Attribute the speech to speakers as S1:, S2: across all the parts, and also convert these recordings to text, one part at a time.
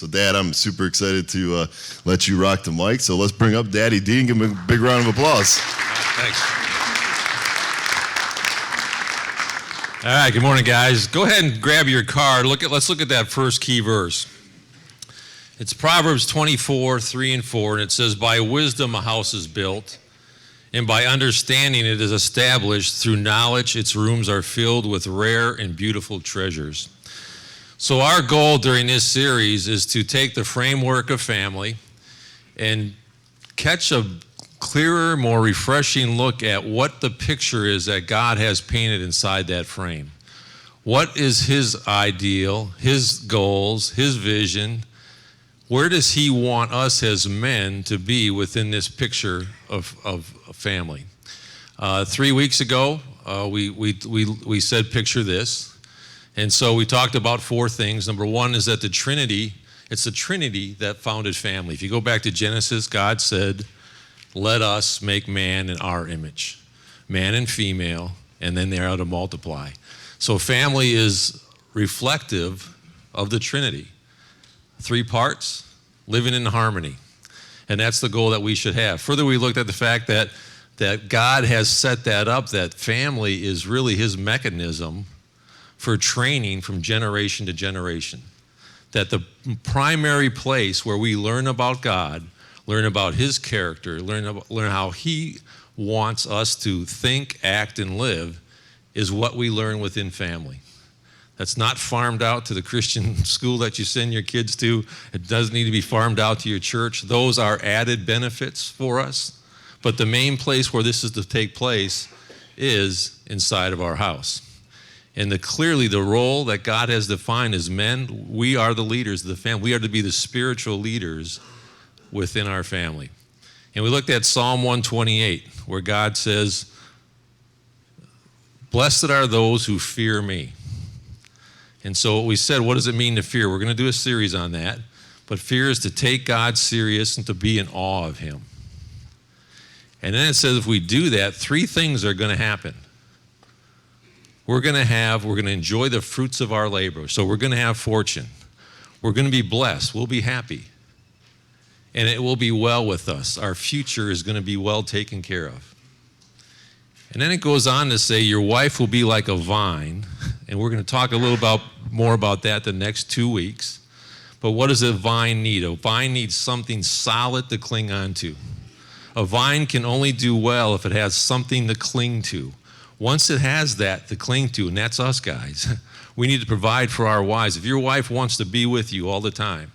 S1: So, Dad, I'm super excited to let you rock the mic. So let's bring up Daddy D and give him a big round of applause.
S2: Thanks. All right, good morning, guys. Go ahead and grab your card. Let's look at that first key verse. It's Proverbs 24, 3 and 4, and it says, "By wisdom a house is built, and by understanding it is established. Through knowledge its rooms are filled with rare and beautiful treasures." So our goal during this series is to take the framework of family and catch a clearer, more refreshing look at what the picture is that God has painted inside that frame. What is His ideal, His goals, His vision? Where does He want us as men to be within this picture of family? 3 weeks ago, we said picture this. And so we talked about four things. Number one is that it's the Trinity that founded family. If you go back to Genesis, God said, "Let us make man in our image," man and female, and then they are to multiply. So family is reflective of the Trinity. 3 parts, living in harmony. And that's the goal that we should have. Further, we looked at the fact that God has set that up, that family is really His mechanism for training from generation to generation. That the primary place where we learn about God, learn about His character, learn how He wants us to think, act, and live is what we learn within family. That's not farmed out to the Christian school that you send your kids to. It doesn't need to be farmed out to your church. Those are added benefits for us. But the main place where this is to take place is inside of our house. And clearly the role that God has defined as men, we are the leaders of the family. We are to be the spiritual leaders within our family. And we looked at Psalm 128, where God says, "Blessed are those who fear me." And so we said, what does it mean to fear? We're going to do a series on that. But fear is to take God serious and to be in awe of Him. And then it says if we do that, 3 things are going to happen. We're going to enjoy the fruits of our labor. So we're going to have fortune. We're going to be blessed. We'll be happy. And it will be well with us. Our future is going to be well taken care of. And then it goes on to say your wife will be like a vine. And we're going to talk a little more about that the next 2 weeks. But what does a vine need? A vine needs something solid to cling on to. A vine can only do well if it has something to cling to. Once it has that to cling to, and that's us guys, we need to provide for our wives. If your wife wants to be with you all the time,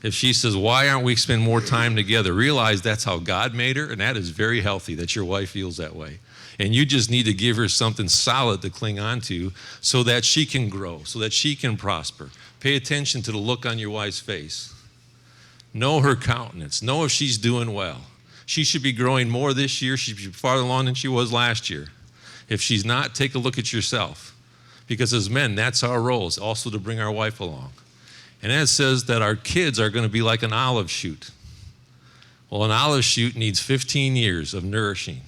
S2: if she says, "Why aren't we spending more time together?" realize that's how God made her, and that is very healthy that your wife feels that way. And you just need to give her something solid to cling on to so that she can grow, so that she can prosper. Pay attention to the look on your wife's face. Know her countenance. Know if she's doing well. She should be growing more this year. She should be farther along than she was last year. If she's not, take a look at yourself. Because as men, that's our role, is also to bring our wife along. And then it says that our kids are going to be like an olive shoot. Well, an olive shoot needs 15 years of nourishing,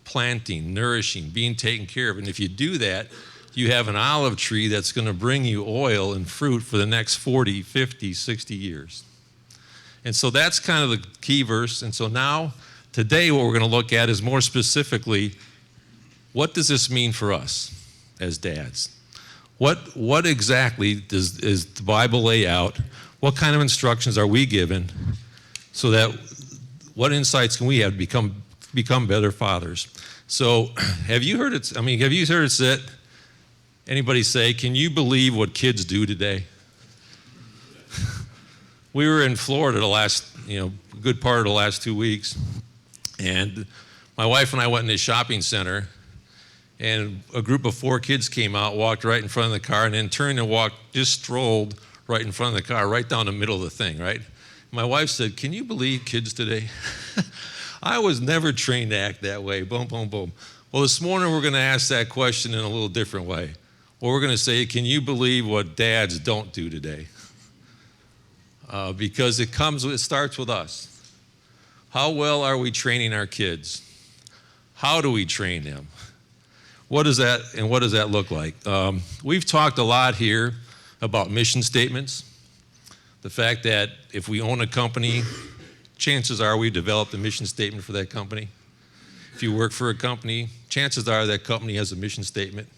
S2: planting, nourishing, being taken care of. And if you do that, you have an olive tree that's going to bring you oil and fruit for the next 40, 50, 60 years. And so that's kind of the key verse. And so now, today, what we're going to look at is more specifically, what does this mean for us as dads? What exactly is the Bible lay out? What kind of instructions are we given so that what insights can we have to become better fathers? So have you heard it said, anybody say, "Can you believe what kids do today?" We were in Florida good part of the last 2 weeks, and my wife and I went in a shopping center. And a group of 4 kids came out, walked right in front of the car, and then turned and strolled right in front of the car, right down the middle of the thing, right? My wife said, "Can you believe kids today?" I was never trained to act that way. Boom, boom, boom. Well, this morning we're going to ask that question in a little different way. Or we're going to say, can you believe what dads don't do today? Because it starts with us. How well are we training our kids? How do we train them? What does that look like? We've talked a lot here about mission statements. The fact that if we own a company, chances are we developed a mission statement for that company. If you work for a company, chances are that company has a mission statement,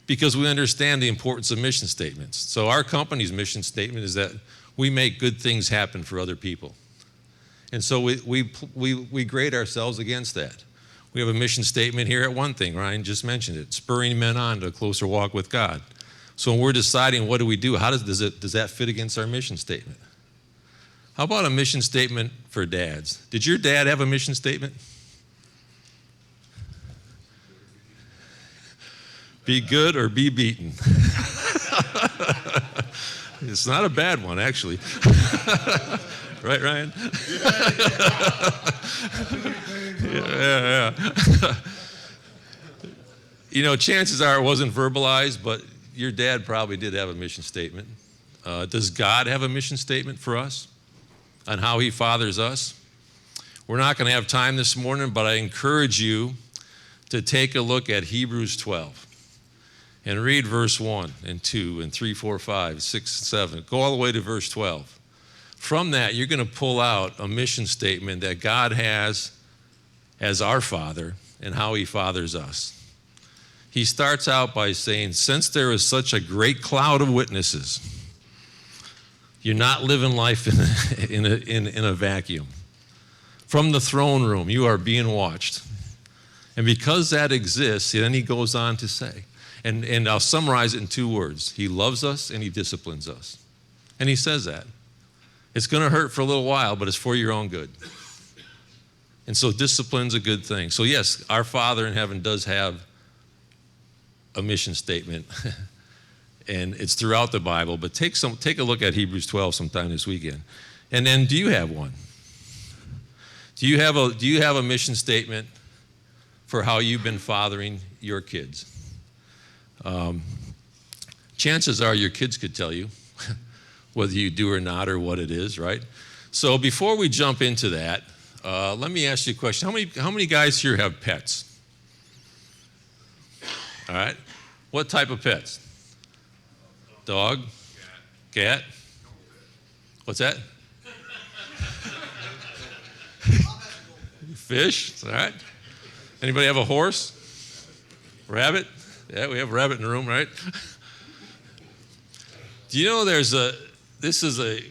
S2: because we understand the importance of mission statements. So our company's mission statement is that we make good things happen for other people. And so we grade ourselves against that. We have a mission statement here at One Thing. Ryan just mentioned it, spurring men on to a closer walk with God. So when we're deciding what do we do, how does that fit against our mission statement? How about a mission statement for dads? Did your dad have a mission statement? Be good or be beaten. It's not a bad one, actually. Right, Ryan? Yeah. You know, chances are it wasn't verbalized, but your dad probably did have a mission statement. Does God have a mission statement for us on how he fathers us? We're not going to have time this morning, but I encourage you to take a look at Hebrews 12 and read verse 1 and 2 and 3, 4, 5, 6, 7. Go all the way to verse 12. From that, you're going to pull out a mission statement that God has as our Father and how he fathers us. He starts out by saying, since there is such a great cloud of witnesses, you're not living life in a vacuum. From the throne room, you are being watched. And because that exists, then he goes on to say, and I'll summarize it in 2 words. He loves us and he disciplines us. And he says that. It's going to hurt for a little while, but it's for your own good. And so discipline's a good thing. So yes, our Father in heaven does have a mission statement. And it's throughout the Bible, but take a look at Hebrews 12 sometime this weekend. And then, do you have one? Do you have a mission statement for how you've been fathering your kids? Chances are your kids could tell you whether you do or not, or what it is, right? So before we jump into that, let me ask you a question. How many guys here have pets? All right. What type of pets? Dog? Cat? What's that? Fish? All right. Anybody have a horse? Rabbit? Yeah, we have a rabbit in the room, right? Do you know this is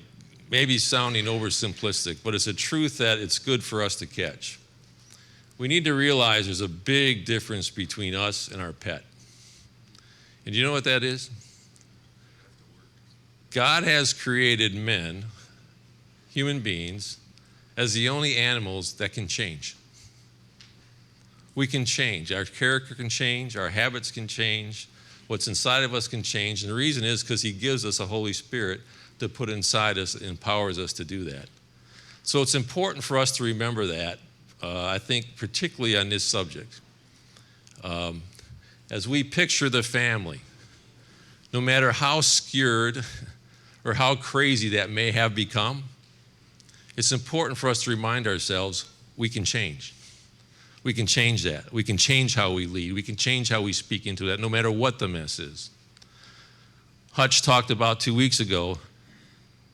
S2: maybe sounding oversimplistic, but it's a truth that it's good for us to catch. We need to realize there's a big difference between us and our pet. And do you know what that is? God has created men, human beings, as the only animals that can change. We can change. Our character can change. Our habits can change. What's inside of us can change. And the reason is because he gives us a Holy Spirit to put inside us, empowers us to do that. So it's important for us to remember that, I think, particularly on this subject. As we picture the family, no matter how skewed or how crazy that may have become, it's important for us to remind ourselves we can change. We can change that. We can change how we lead. We can change how we speak into that, no matter what the mess is. Hutch talked about 2 weeks ago,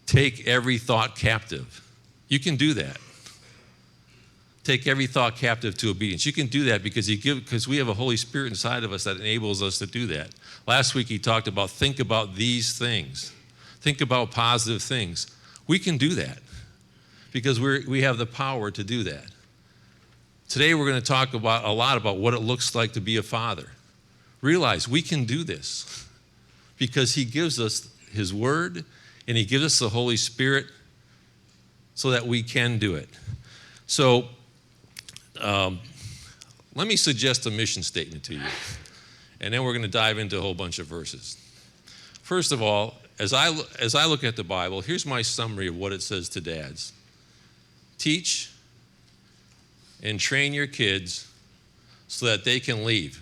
S2: take every thought captive. You can do that. Take every thought captive to obedience. You can do that because we have a Holy Spirit inside of us that enables us to do that. Last week he talked about think about these things. Think about positive things. We can do that because we have the power to do that. Today we're going to talk a lot about what it looks like to be a father. Realize we can do this because he gives us his word and he gives us the Holy Spirit so that we can do it. So let me suggest a mission statement to you, and then we're going to dive into a whole bunch of verses. First of all, as I look at the Bible, here's my summary of what it says to dads. Teach and train your kids so that they can leave.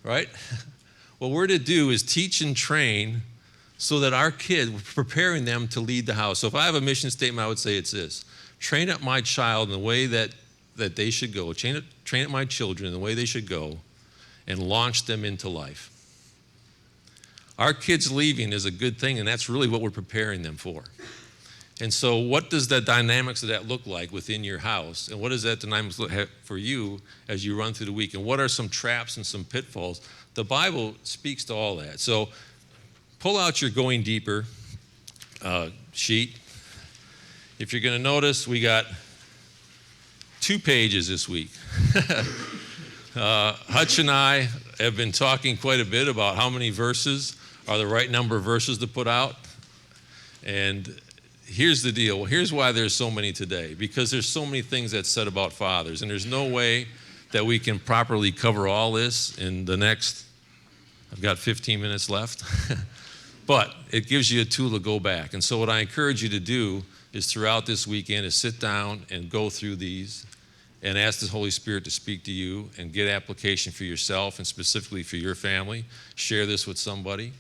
S2: Right? What we're to do is teach and train so that our kids, we're preparing them to lead the house. So if I have a mission statement, I would say it's this. Train up my child in the way that they should go. Train up my children in the way they should go and launch them into life. Our kids leaving is a good thing, and that's really what we're preparing them for. And so what does the dynamics of that look like within your house? And what does that dynamics look like for you as you run through the week? And what are some traps and some pitfalls? The Bible speaks to all that. So pull out your Going Deeper sheet. If you're going to notice, we got 2 pages this week. Hutch and I have been talking quite a bit about how many verses are the right number of verses to put out. And here's the deal. Here's why there's so many today. Because there's so many things that's said about fathers. And there's no way that we can properly cover all this in the next, I've got 15 minutes left. But it gives you a tool to go back. And so what I encourage you to do is throughout this weekend is sit down and go through these and ask the Holy Spirit to speak to you and get application for yourself and specifically for your family. Share this with somebody.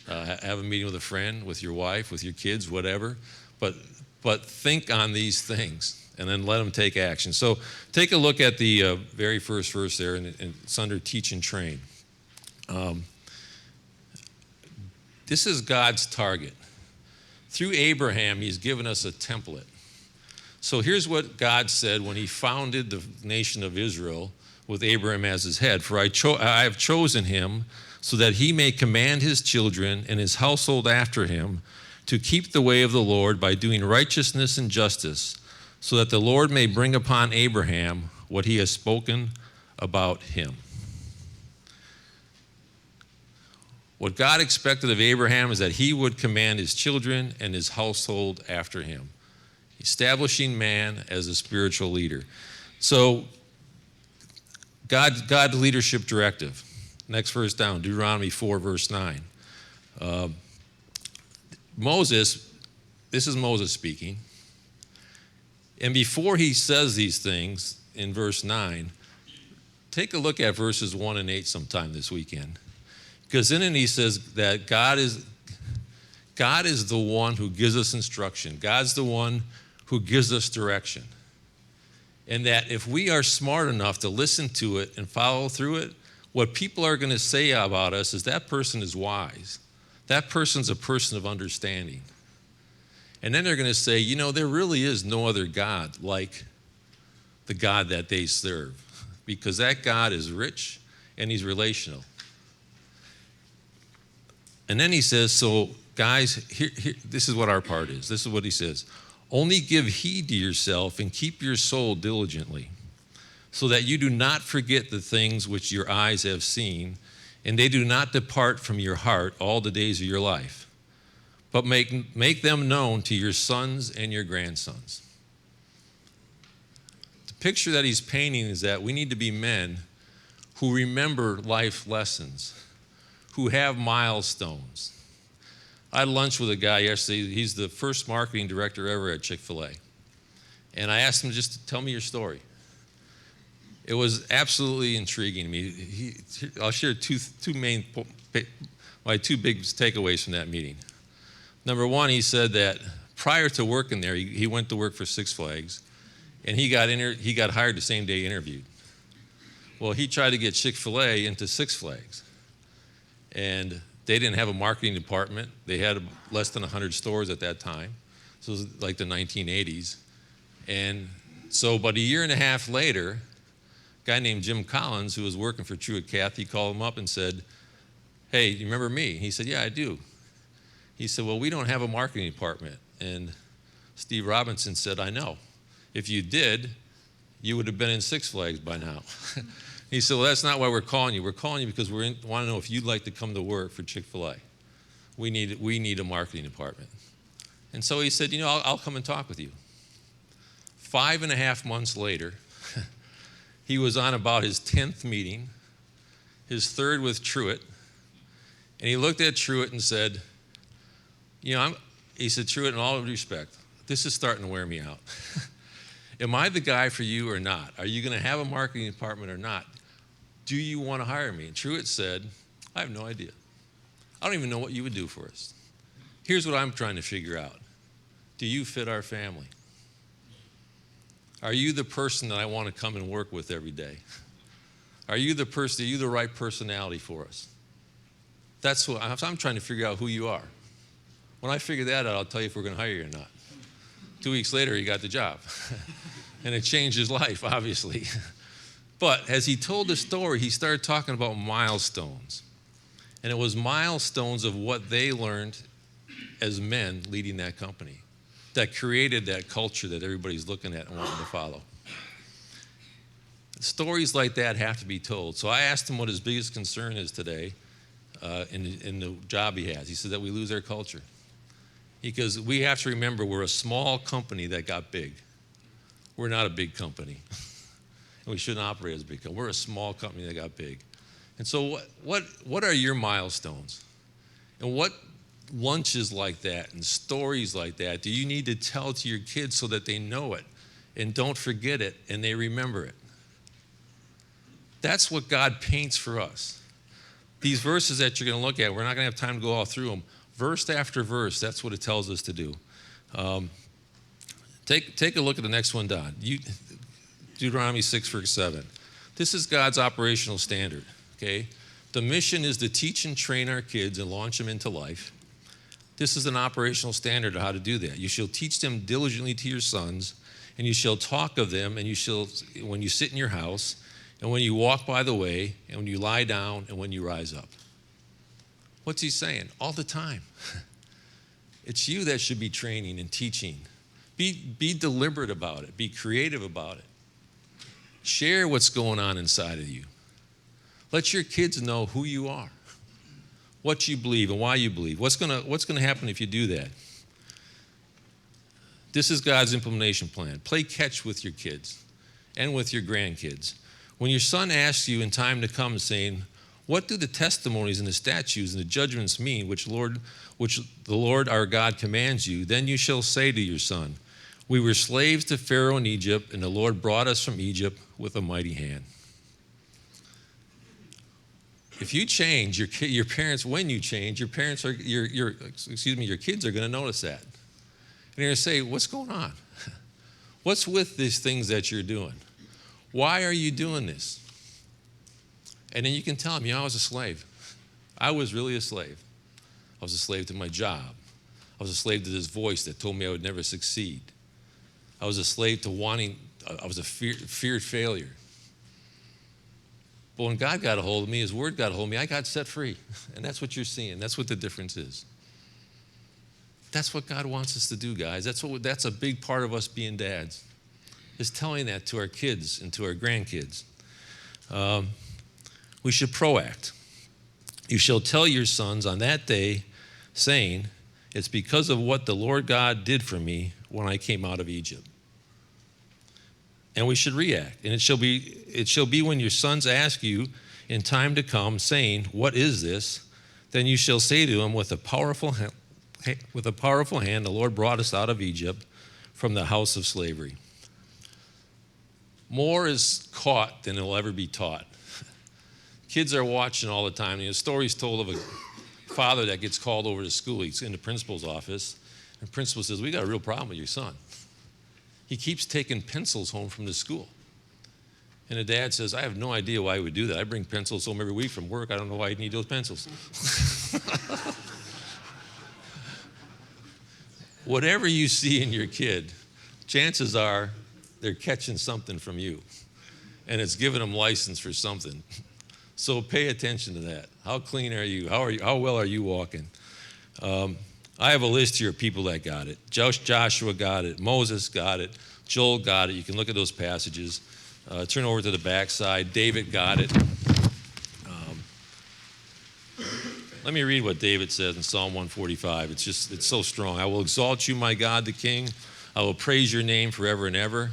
S2: Have a meeting with a friend, with your wife, with your kids, whatever. But think on these things and then let them take action. So take a look at the very first verse there, and it's under Teach and Train. This is God's target. Through Abraham, he's given us a template. So here's what God said when he founded the nation of Israel with Abraham as his head. For I have chosen him so that he may command his children and his household after him to keep the way of the Lord by doing righteousness and justice, so that the Lord may bring upon Abraham what he has spoken about him. What God expected of Abraham is that he would command his children and his household after him, establishing man as a spiritual leader. So, God's leadership directive. Next verse down, Deuteronomy 4, verse 9. Moses, this is Moses speaking. And before he says these things in verse 9, take a look at verses 1 and 8 sometime this weekend. Because in it he says that God is the one who gives us instruction. God's the one who gives us direction. And that if we are smart enough to listen to it and follow through it, what people are going to say about us is that person is wise. That person's a person of understanding. And then they're going to say, you know, there really is no other God like the God that they serve, because that God is rich and he's relational. And then he says, so guys, here, this is what our part is. This is what he says. Only give heed to yourself and keep your soul diligently, so that you do not forget the things which your eyes have seen, and they do not depart from your heart all the days of your life, but make them known to your sons and your grandsons. The picture that he's painting is that we need to be men who remember life lessons, who have milestones. I had lunch with a guy yesterday. He's the first marketing director ever at Chick-fil-A. And I asked him just to tell me your story. It was absolutely intriguing to me. I'll share my two big takeaways from that meeting. Number one, he said that prior to working there, he went to work for Six Flags, and he got hired the same day he interviewed. Well, he tried to get Chick-fil-A into Six Flags, and they didn't have a marketing department. They had less than 100 stores at that time. So it was like the 1980s. And so about a year and a half later, a guy named Jim Collins, who was working for Triune God, he called him up and said, hey, you remember me? He said, yeah, I do. He said, well, we don't have a marketing department. And Steve Robinson said, I know. If you did, you would have been in Six Flags by now. He said, well, that's not why we're calling you. We're calling you because we want to know if you'd like to come to work for Chick-fil-A. We need a marketing department. And so he said, you know, I'll come and talk with you. 5.5 months later, he was on about his 10th meeting, his third with Truett, and he looked at Truett and said, you know, he said, Truett, in all respect, this is starting to wear me out. Am I the guy for you or not? Are you going to have a marketing department or not? Do you want to hire me? And Truett said, I have no idea. I don't even know what you would do for us. Here's what I'm trying to figure out. Do you fit our family? Are you the person that I want to come and work with every day? Are you the right personality for us? That's what I'm trying to figure out who you are. When I figure that out, I'll tell you if we're going to hire you or not. 2 weeks later, he got the job. And it changed his life, obviously. But as he told the story, he started talking about milestones. And it was milestones of what they learned as men leading that company that created that culture that everybody's looking at and wanting to follow. Stories like that have to be told. So I asked him what his biggest concern is today in the job he has. He said that we lose our culture. Because we have to remember we're a small company that got big. We're not a big company. And we shouldn't operate as a big company. We're a small company that got big. And so what are your milestones? And what lunches like that and stories like that do you need to tell to your kids so that they know it and don't forget it and they remember it? That's what God paints for us. These verses that you're going to look at, we're not going to have time to go all through them. Verse after verse, that's what it tells us to do. Take a look at the next one, Don. Deuteronomy 6, verse 7. This is God's operational standard, okay? The mission is to teach and train our kids and launch them into life. This is an operational standard of how to do that. You shall teach them diligently to your sons, and you shall talk of them, and you shall, when you sit in your house, and when you walk by the way, and when you lie down, and when you rise up. What's he saying? All the time. It's you that should be training and teaching. Be deliberate about it. Be creative about it. Share what's going on inside of you. Let your kids know who you are, what you believe and why you believe. What's going to happen if you do that? This is God's implementation plan. Play catch with your kids and with your grandkids. When your son asks you in time to come saying, what do the testimonies and the statutes and the judgments mean which the Lord our God commands you? Then you shall say to your son, we were slaves to Pharaoh in Egypt, and the Lord brought us from Egypt with a mighty hand. If you change, your parents, when you change, your kids are going to notice that. And they're going to say, what's going on? What's with these things that you're doing? Why are you doing this? And then you can tell them, I was a slave. I was really a slave. I was a slave to my job. I was a slave to this voice that told me I would never succeed. I was a slave to I was a feared failure. But when God got a hold of me, his word got a hold of me, I got set free. And that's what you're seeing. That's what the difference is. That's what God wants us to do, guys. That's a big part of us being dads, is telling that to our kids and to our grandkids. We should proact. You shall tell your sons on that day, saying, it's because of what the Lord God did for me when I came out of Egypt. And we should react. And it shall be when your sons ask you in time to come, saying, what is this? Then you shall say to them, with a powerful hand, the Lord brought us out of Egypt from the house of slavery. More is caught than will ever be taught. Kids are watching all the time. Stories told of a father that gets called over to school. He's in the principal's office. And the principal says, we got a real problem with your son. He keeps taking pencils home from the school. And the dad says, I have no idea why he would do that. I bring pencils home every week from work. I don't know why he'd need those pencils. Whatever you see in your kid, chances are they're catching something from you. And it's giving them license for something. So pay attention to that. How clean are you? How well are you walking? I have a list here of people that got it. Joshua got it. Moses got it. Joel got it. You can look at those passages. Turn over to the back side. David got it. Let me read what David says in Psalm 145. It's so strong. I will exalt you, my God, the King. I will praise your name forever and ever.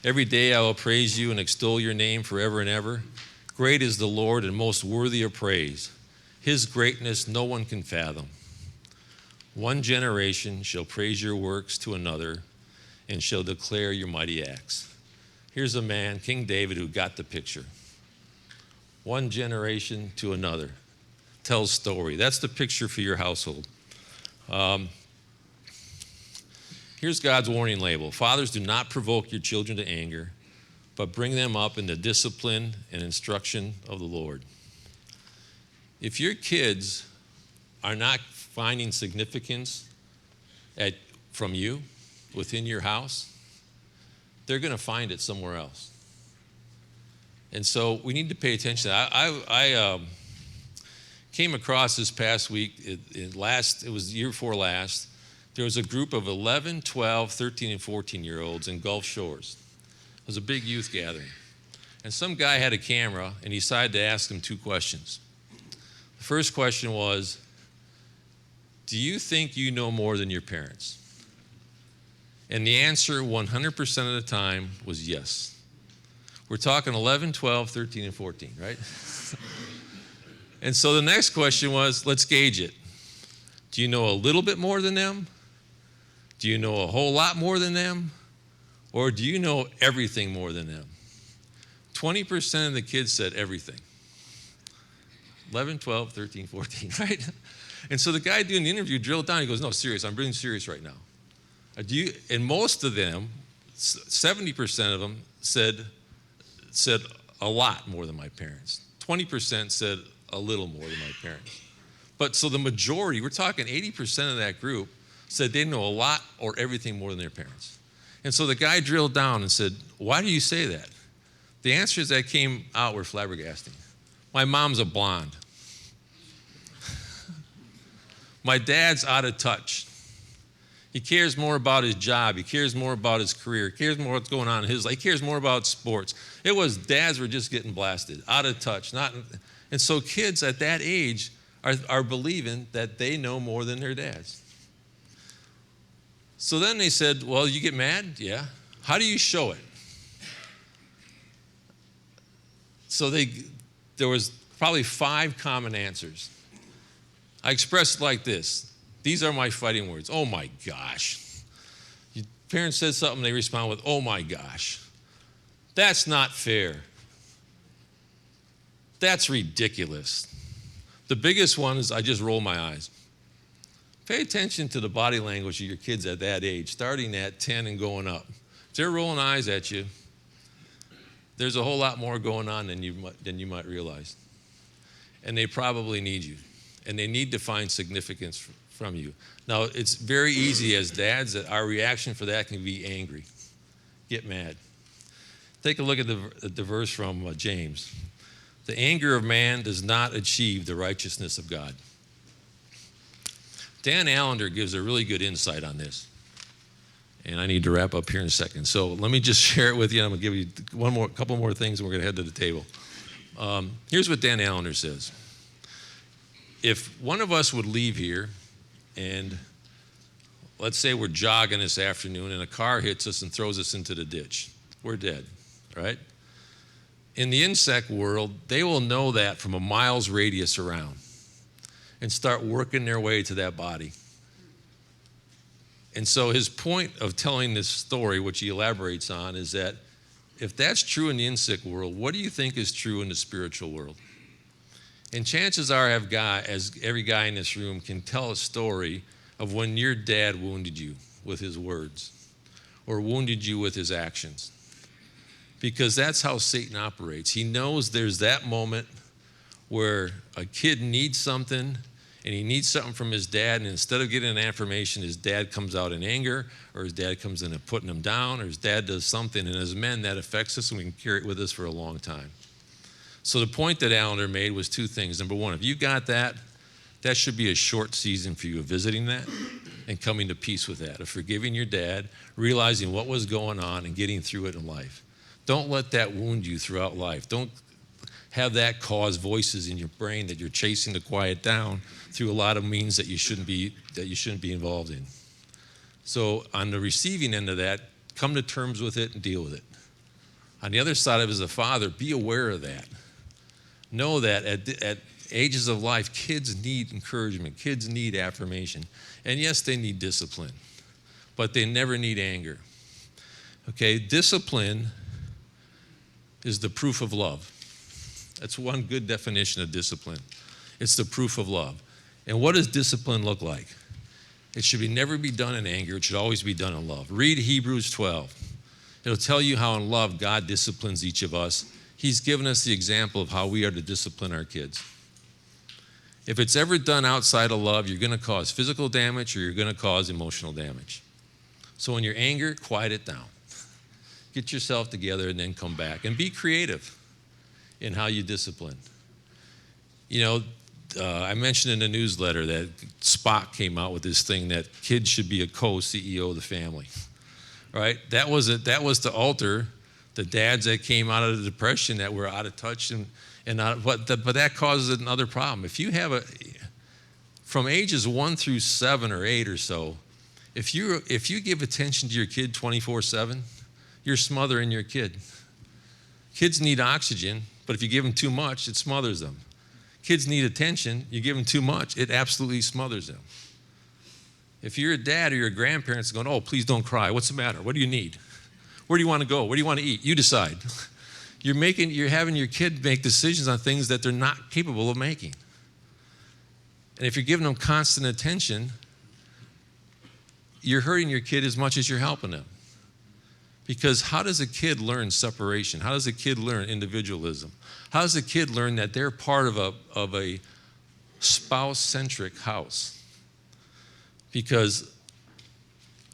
S2: Every day I will praise you and extol your name forever and ever. Great is the Lord and most worthy of praise. His greatness no one can fathom. One generation shall praise your works to another and shall declare your mighty acts. Here's a man, King David, who got the picture. One generation to another. Tells story. That's the picture for your household. Here's God's warning label. Fathers, do not provoke your children to anger, but bring them up in the discipline and instruction of the Lord. If your kids are not finding significance from you within your house, they're going to find it somewhere else. And so we need to pay attention. I came across this past week, it was the year before last, there was a group of 11, 12, 13, and 14-year-olds in Gulf Shores. It was a big youth gathering. And some guy had a camera, and he decided to ask them 2 questions. The first question was, do you think you know more than your parents? And the answer 100% of the time was yes. We're talking 11, 12, 13, and 14, right? And so the next question was, let's gauge it. Do you know a little bit more than them? Do you know a whole lot more than them? Or do you know everything more than them? 20% of the kids said everything. 11, 12, 13, 14, right? And so the guy doing the interview drilled down. He goes, no, serious, I'm being serious right now. And most of them, 70% of them said a lot more than my parents. 20% said a little more than my parents. But so the majority, we're talking 80% of that group, said they know a lot or everything more than their parents. And so the guy drilled down and said, why do you say that? The answers that came out were flabbergasting. My mom's a blonde. My dad's out of touch. He cares more about his job. He cares more about his career. He cares more what's going on in his life. He cares more about sports. It was dads were just getting blasted, out of touch. And so kids at that age are believing that they know more than their dads. So then they said, well, you get mad? Yeah. How do you show it? So there was probably 5 common answers. I expressed it like this. These are my fighting words. Oh my gosh. Your parent says something, they respond with, oh my gosh. That's not fair. That's ridiculous. The biggest one is I just roll my eyes. Pay attention to the body language of your kids at that age, starting at 10 and going up. If they're rolling eyes at you, there's a whole lot more going on than you might realize. And they probably need you. And they need to find significance from you. Now, it's very easy as dads that our reaction for that can be angry, get mad. Take a look at the verse from James. The anger of man does not achieve the righteousness of God. Dan Allender gives a really good insight on this. And I need to wrap up here in a second. So let me just share it with you. I'm going to give you couple more things, and we're going to head to the table. Here's what Dan Allender says. If one of us would leave here, and let's say we're jogging this afternoon, and a car hits us and throws us into the ditch, we're dead, right? In the insect world, they will know that from a mile's radius around and start working their way to that body. And so his point of telling this story, which he elaborates on, is that if that's true in the insect world, what do you think is true in the spiritual world? And chances are, as every guy in this room can tell a story of when your dad wounded you with his words or wounded you with his actions. Because that's how Satan operates. He knows there's that moment where a kid needs something, and he needs something from his dad, and instead of getting an affirmation, his dad comes out in anger, or his dad comes in and putting him down, or his dad does something, and as men, that affects us, and we can carry it with us for a long time. So the point that Allender made was 2 things. Number 1, if you got that, that should be a short season for you of visiting that and coming to peace with that, of forgiving your dad, realizing what was going on, and getting through it in life. Don't let that wound you throughout life. Don't have that cause voices in your brain that you're chasing to quiet down through a lot of means that you shouldn't be involved in. So on the receiving end of that, come to terms with it and deal with it. On the other side of it, as a father, be aware of that. Know that at ages of life, kids need encouragement. Kids need affirmation. And yes, they need discipline, but they never need anger. Okay, discipline is the proof of love. That's one good definition of discipline. It's the proof of love. And what does discipline look like? It should never be done in anger. It should always be done in love. Read Hebrews 12. It'll tell you how in love God disciplines each of us. He's given us the example of how we are to discipline our kids. If it's ever done outside of love, you're going to cause physical damage or you're going to cause emotional damage. So in your anger, quiet it down. Get yourself together and then come back. And be creative in how you discipline. You know, I mentioned in the newsletter that Spock came out with this thing that kids should be a co-CEO of the family, right? That was to alter the dads that came out of the depression that were out of touch but that causes another problem. If you have from ages 1 through 7 or 8 or so, if you give attention to your kid 24/7, you're smothering your kid. Kids need oxygen, but if you give them too much, it smothers them. Kids need attention. You give them too much, it absolutely smothers them. If you're a dad or you're a grandparent going, oh, please don't cry. What's the matter? What do you need? Where do you want to go? Where do you want to eat? You decide. You're having your kid make decisions on things that they're not capable of making. And if you're giving them constant attention, you're hurting your kid as much as you're helping them. Because how does a kid learn separation? How does a kid learn individualism? How does a kid learn that they're part of a spouse-centric house? Because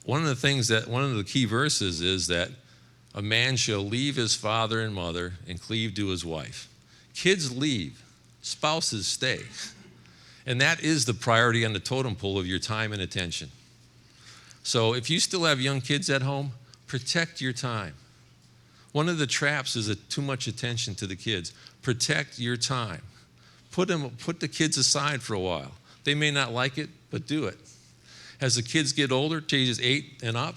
S2: one of the key verses is that a man shall leave his father and mother and cleave to his wife. Kids leave, spouses stay. And that is the priority on the totem pole of your time and attention. So if you still have young kids at home, protect your time. One of the traps is too much attention to the kids. Protect your time. Put the kids aside for a while. They may not like it, but do it. As the kids get older, ages 8 and up,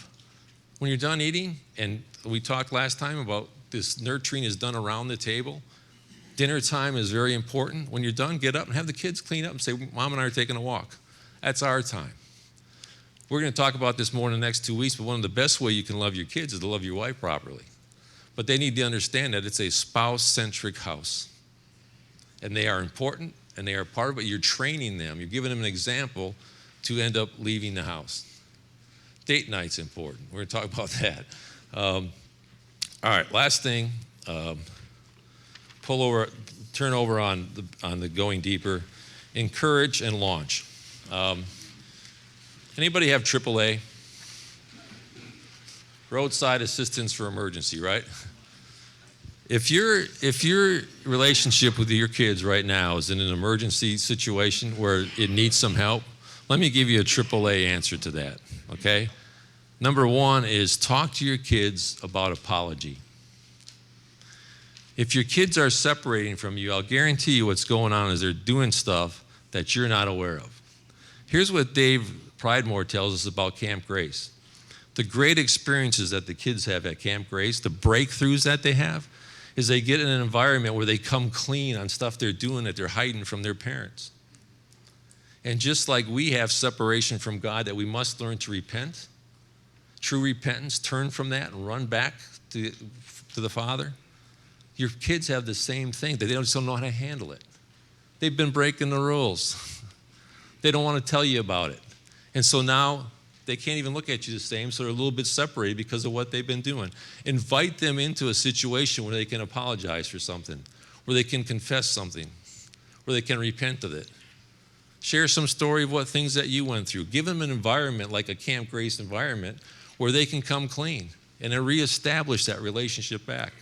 S2: when you're done eating, and we talked last time about this nurturing is done around the table. Dinner time is very important. When you're done, get up and have the kids clean up and say, Mom and I are taking a walk. That's our time. We're going to talk about this more in the next 2 weeks, but one of the best ways you can love your kids is to love your wife properly. But they need to understand that it's a spouse-centric house. And they are important, and they are part of it. You're training them. You're giving them an example to end up leaving the house. Date night's important. We're going to talk about that. All right, last thing. Turn over on the going deeper. Encourage and launch. Anybody have AAA? Roadside assistance for emergency, right? If your relationship with your kids right now is in an emergency situation where it needs some help, let me give you a AAA answer to that, okay? Number 1 is talk to your kids about apology. If your kids are separating from you, I'll guarantee you what's going on is they're doing stuff that you're not aware of. Here's what Dave Pridemore tells us about Camp Grace. The great experiences that the kids have at Camp Grace, the breakthroughs that they have, is they get in an environment where they come clean on stuff they're doing that they're hiding from their parents. And just like we have separation from God that we must learn to repent, true repentance, turn from that and run back to the Father, your kids have the same thing. They just don't know how to handle it. They've been breaking the rules. They don't want to tell you about it. And so now they can't even look at you the same, so they're a little bit separated because of what they've been doing. Invite them into a situation where they can apologize for something, where they can confess something, where they can repent of it. Share some story of what things that you went through. Give them an environment like a Camp Grace environment where they can come clean and then reestablish that relationship back.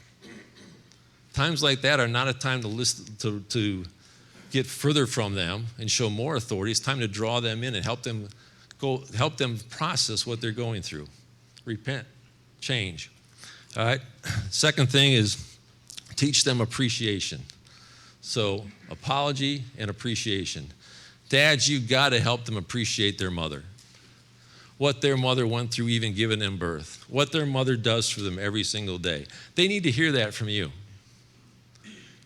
S2: Times like that are not a time to get further from them and show more authority. It's time to draw them in and help them process what they're going through. Repent, change. All right. Second thing is teach them appreciation. So apology and appreciation. Dads, you got to help them appreciate their mother. What their mother went through even giving them birth. What their mother does for them every single day. They need to hear that from you.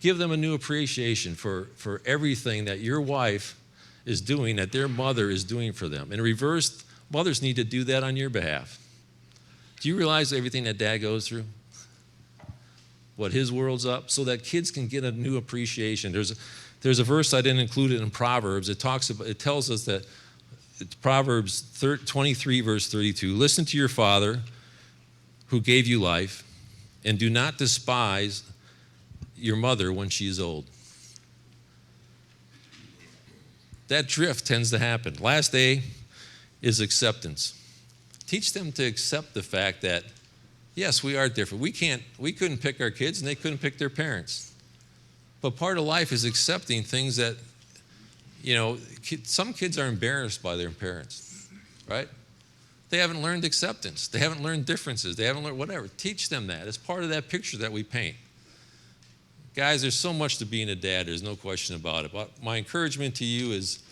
S2: Give them a new appreciation for everything that your wife is doing, that their mother is doing for them. In reverse, mothers need to do that on your behalf. Do you realize everything that dad goes through? What his world's up, so that kids can get a new appreciation. There's a verse I didn't include it in Proverbs. It tells us that it's Proverbs 23 verse 32. Listen to your father who gave you life, and do not despise your mother when she is old. that drift tends to happen. Last A is acceptance. Teach them to accept the fact that, yes, we are different. We couldn't pick our kids, and they couldn't pick their parents. But part of life is accepting things that, some kids are embarrassed by their parents, right? They haven't learned acceptance. They haven't learned differences. They haven't learned whatever. Teach them that. It's part of that picture that we paint. Guys, there's so much to being a dad. There's no question about it. But my encouragement to you is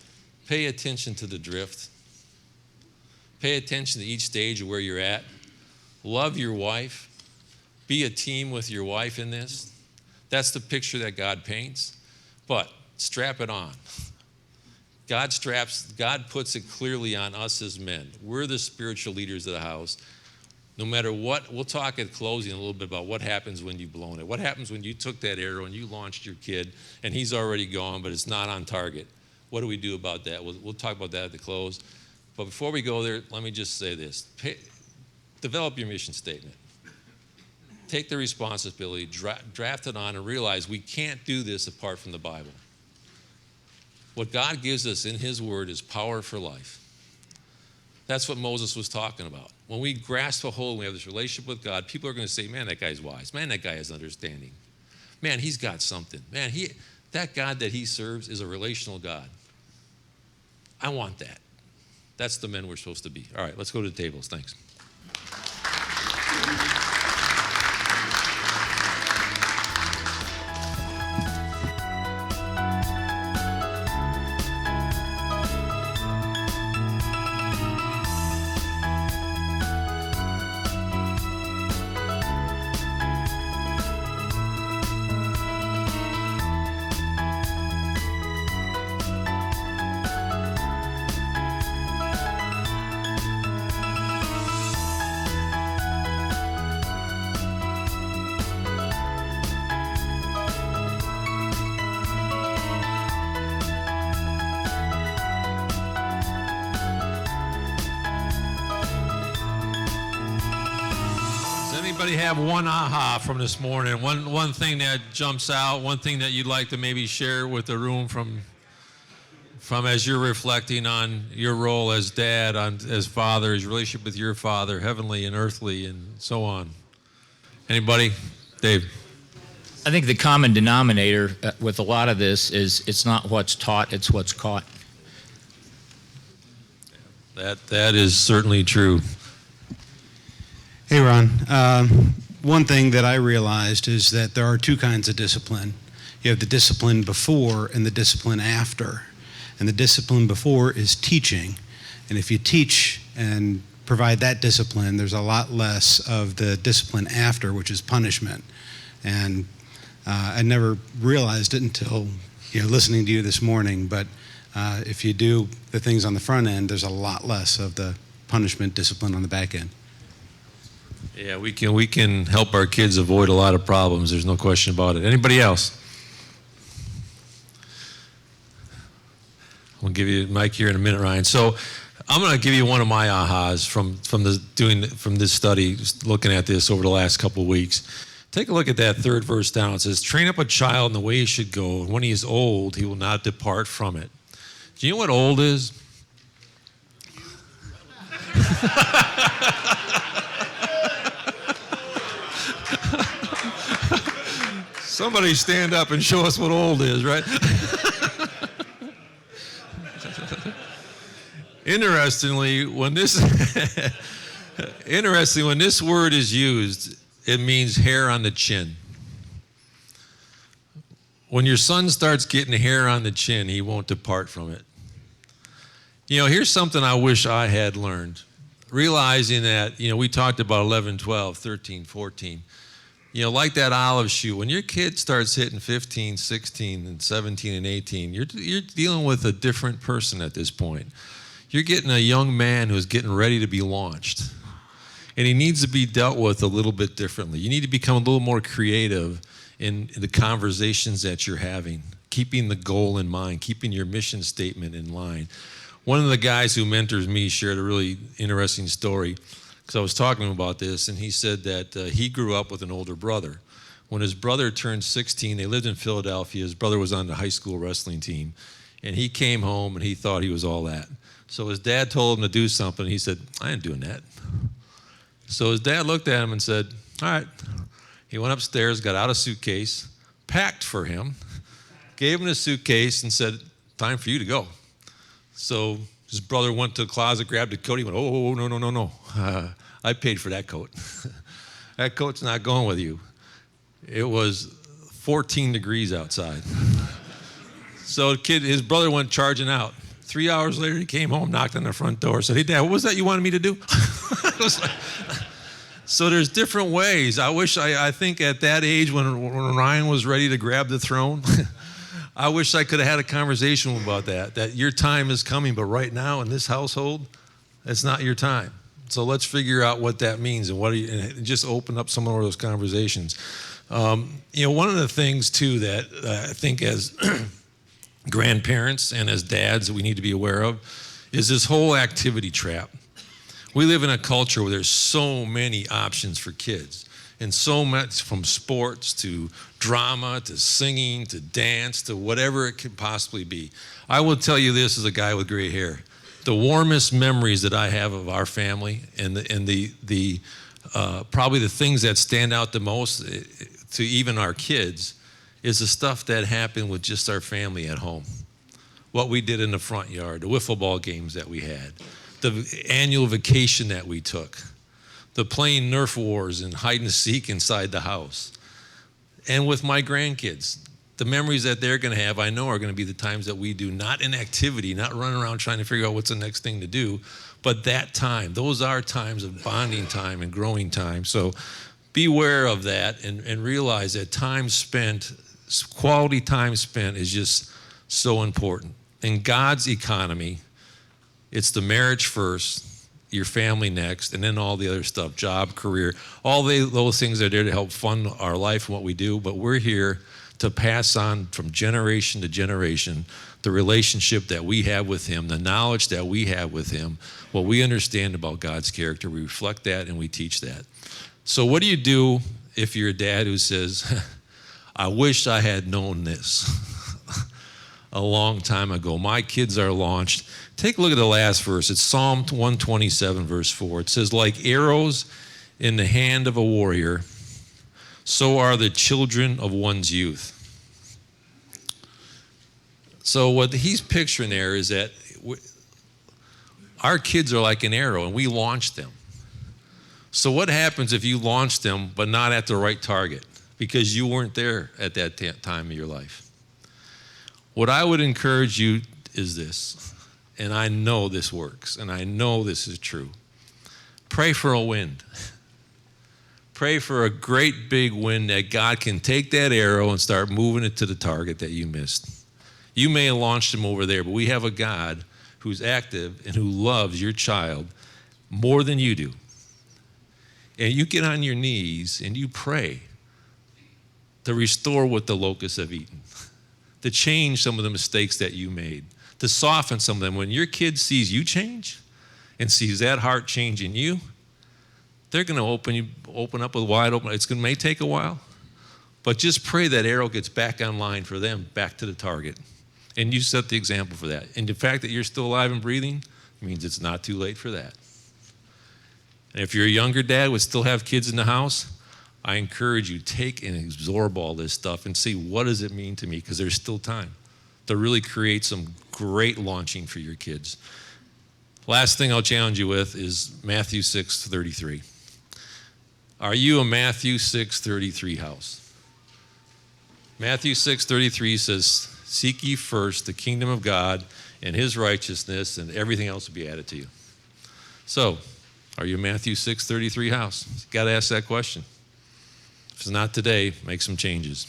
S2: pay attention to the drift. Pay attention to each stage of where you're at. Love your wife. Be a team with your wife in this. That's the picture that God paints. But strap it on. God puts it clearly on us as men. We're the spiritual leaders of the house. No matter what, we'll talk at closing a little bit about what happens when you've blown it. What happens when you took that arrow and you launched your kid and he's already gone, but it's not on target? What do we do about that? We'll talk about that at the close. But before we go there, let me just say this. Develop your mission statement. Take the responsibility, draft it on, and realize we can't do this apart from the Bible. What God gives us in His Word is power for life. That's what Moses was talking about. When we grasp a hold and we have this relationship with God, people are going to say, man, that guy's wise. Man, that guy has understanding. Man, he's got something. Man, that God that he serves is a relational God. I want that. That's the men we're supposed to be. All right, let's go to the tables. Thanks. Anybody have one aha from this morning? One thing that jumps out, one thing that you'd like to maybe share with the room from as you're reflecting on your role as dad, as father, his relationship with your father, heavenly and earthly, and so on. Anybody? Dave.
S3: I think the common denominator with a lot of this is it's not what's taught, it's what's caught.
S2: That is certainly true.
S4: Hey, Ron. One thing that I realized is that there are two kinds of discipline. You have the discipline before and the discipline after. And the discipline before is teaching. And if you teach and provide that discipline, there's a lot less of the discipline after, which is punishment. And I never realized it until listening to you this morning. But if you do the things on the front end, there's a lot less of the punishment discipline on the back end.
S2: Yeah, we can help our kids avoid a lot of problems. There's no question about it. Anybody else? I'll give you the mic here in a minute, Ryan. So I'm going to give you one of my ahas from this study, just looking at this over the last couple of weeks. Take a look at that third verse down. It says, train up a child in the way he should go, and when he is old, he will not depart from it. Do you know what old is? Somebody stand up and show us what old is, right? Interestingly, when this word is used, it means hair on the chin. When your son starts getting hair on the chin, he won't depart from it. Here's something I wish I had learned. Realizing that, we talked about 11, 12, 13, 14. Like that olive shoe, when your kid starts hitting 15, 16, and 17, and 18, you're dealing with a different person at this point. You're getting a young man who's getting ready to be launched. And he needs to be dealt with a little bit differently. You need to become a little more creative in the conversations that you're having, keeping the goal in mind, keeping your mission statement in line. One of the guys who mentors me shared a really interesting story. So I was talking to him about this, and he said that he grew up with an older brother. When his brother turned 16, they lived in Philadelphia. His brother was on the high school wrestling team. And he came home and he thought he was all that. So his dad told him to do something. He said, I ain't doing that. So his dad looked at him and said, all right. He went upstairs, got out a suitcase, packed for him, gave him a suitcase and said, time for you to go. So his brother went to the closet, grabbed a coat. He went, oh, no. I paid for that coat. That coat's not going with you. It was 14 degrees outside. So his brother went charging out. 3 hours later, he came home, knocked on the front door, said, hey, Dad, what was that you wanted me to do? So there's different ways. I think at that age when Ryan was ready to grab the throne, I wish I could have had a conversation about that your time is coming, but right now in this household, it's not your time. So let's figure out what that means and just open up some of those conversations. One of the things too that I think as grandparents and as dads that we need to be aware of is this whole activity trap. We live in a culture where there's so many options for kids, and so much from sports to drama to singing to dance to whatever it could possibly be. I will tell you this as a guy with gray hair. The warmest memories that I have of our family and the probably the things that stand out the most to even our kids is the stuff that happened with just our family at home. What we did in the front yard, the wiffle ball games that we had, the annual vacation that we took, the playing Nerf wars and hide and seek inside the house. And with my grandkids, the memories that they're going to have, I know are going to be the times that we do, not in activity, not running around trying to figure out what's the next thing to do, but that time. Those are times of bonding time and growing time. So beware of that and realize that time spent, quality time spent is just so important. In God's economy, it's the marriage first, your family next, and then all the other stuff, job, career, all those things are there to help fund our life and what we do, but we're here to pass on from generation to generation the relationship that we have with him, the knowledge that we have with him, what we understand about God's character. We reflect that and we teach that. So what do you do if you're a dad who says, I wish I had known this a long time ago. My kids are launched. Take a look at the last verse. It's Psalm 127, verse 4. It says, like arrows in the hand of a warrior, so are the children of one's youth. So what he's picturing there is that our kids are like an arrow and we launch them. So what happens if you launch them but not at the right target because you weren't there at that time of your life? What I would encourage you is this, and I know this works, and I know this is true. Pray for a wind. Pray for a great big wind that God can take that arrow and start moving it to the target that you missed. You may have launched him over there, but we have a God who's active and who loves your child more than you do. And you get on your knees and you pray to restore what the locusts have eaten, to change some of the mistakes that you made, to soften some of them. When your kid sees you change and sees that heart change in you, they're going to open up with wide open. It may take a while, but just pray that arrow gets back online for them, back to the target. And you set the example for that. And the fact that you're still alive and breathing means it's not too late for that. And if you're a younger dad would still have kids in the house, I encourage you, take and absorb all this stuff and see what does it mean to me, because there's still time to really create some great launching for your kids. Last thing I'll challenge you with is Matthew 6:33. Are you a Matthew 6:33 house? Matthew 6:33 says, seek ye first the kingdom of God and his righteousness, and everything else will be added to you. So, are you a Matthew 6:33 house? You've got to ask that question. If it's not today, make some changes.